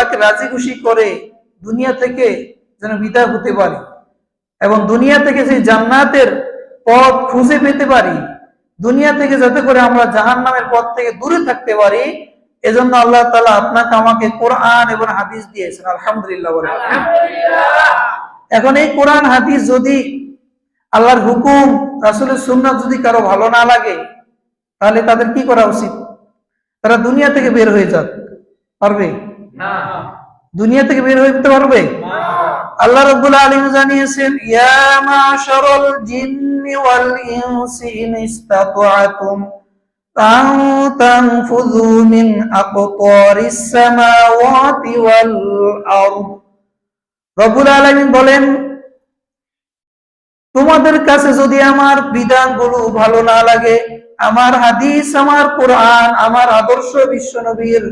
আল্লাহকে রাজি খুশি করে দুনিয়া থেকে যেন বিদায় হতে পারি এবং দুনিয়া থেকে সেই জান্নাতের পথ খুঁজে পেতে পারি, দুনিয়া থেকে যাতে করে আমরা জাহান্নামের পথ থেকে দূরে থাকতে পারি, এজন্য আল্লাহ তাআলা আপনাকে আমাকে কোরআন এবং হাদিস দিয়েছেন। আলহামদুলিল্লাহ বলেন। এখন এই কোরআন হাদিস যদি আল্লাহর হুকুম রাসূলের সুন্নাত যদি কারো ভালো না লাগে, তাহলে তাদের কি করা উচিত? তারা দুনিয়া থেকে বের হয়ে যাক। পারবে না? দুনিয়া থেকে বের হতে পারবে না। আল্লাহ রাব্বুল আলামিন জানিয়েছেন, ইয়া মাশারাল জিন্নি ওয়াল ইনসি ইন ইসতাতা'তুম আন তানফুযু মিন আকতারিস সামাওয়াতি ওয়াল আরদ। রব্বুল আলামিন বলেন, তোমাদের কাছে যদি আমার বিধানগুলো ভালো না লাগে, আমার হাদিস, আমার কোরআন, আমার আদর্শ বিশ্বনবীর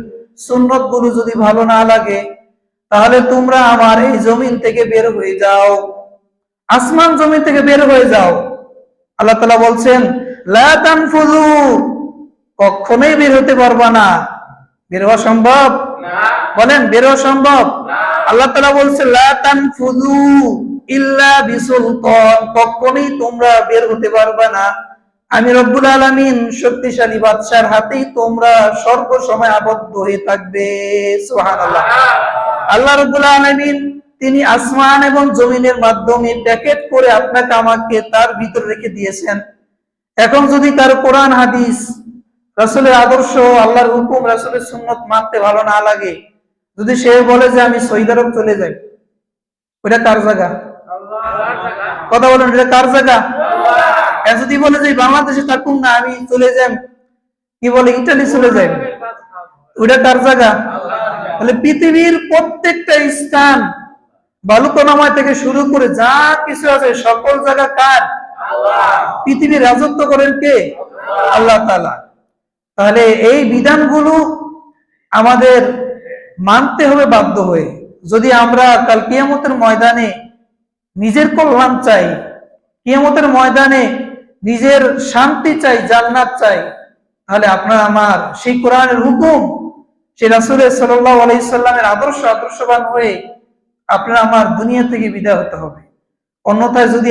সুন্নতগুলো যদি ভালো না লাগে, তাহলে তোমরা আমার এই জমিন থেকে বের হয়ে যাও, আসমান জমিন থেকে বের হয়ে যাও। আল্লাহ তাআলা বলছেন, লা তানফুযু, কখনোই বের হতে পারবা না। বের হওয়া সম্ভব না? বলেন, বের হওয়া সম্ভব না? আল্লাহ তাআলা বলছেন, লা তানফুযু ইল্লা বিসুলতান, কখনোই তোমরা বের হতে পারবা না, আমি রব্বুল আলামিন শক্তিশালী বাদশার হাতেই তোমরা সর্ব সময় আবদ্ধ হয়ে থাকবে। সুবহানাল্লাহ। আল্লাহ রব্বুল আলামিন তিনি আসমান এবং জমিনের মাধ্যমে প্যাকেট করে আপনাকে আমাকে তার ভিতরে রেখে দিয়েছেন। এখন যদি তার কোরআন হাদিস, রাসূলের আদর্শ, আল্লাহর হুকুম, রাসূলের সুন্নাত মানতে ভালো না লাগে, যদি সে বলে যে আমি সৌদি আরব চলে যাই, ওটা কার জায়গা? আল্লাহর জায়গা। কথা বলেন, এটা কার জায়গা? আল্লাহ। আর যদি বলে যে বাংলাদেশে থাকুন না, আমি চলে যাই, কি বলে, ইতালি চলে যাই, ওটা কার জায়গা? আল্লাহর জায়গা। তাহলে পৃথিবীর প্রত্যেকটা স্থান, বালুকানাময় থেকে শুরু করে যা কিছু আছে সকল জায়গা কার? আল্লাহ। পৃথিবীর রাজত্ব করেন কে? আল্লাহ তাআলা। তাহলে এই বিধানগুলো আমাদের মানতে হবে বাধ্য হয়ে। যদি আমরা কাল কিয়ামতের ময়দানে নিজের কল্যাণ চাই, কিয়ামতের ময়দানে নিজের শান্তি চাই, জান্নাত চাই, তাহলে আপনার আমার সেই কোরআনের হুকুম, সেই রাসূলের সাল্লাল্লাহু আলাইহি সাল্লামের আদর্শবান হয়ে আপনার আমার দুনিয়া থেকে বিদায় হতে হবে। অন্যথায় যদি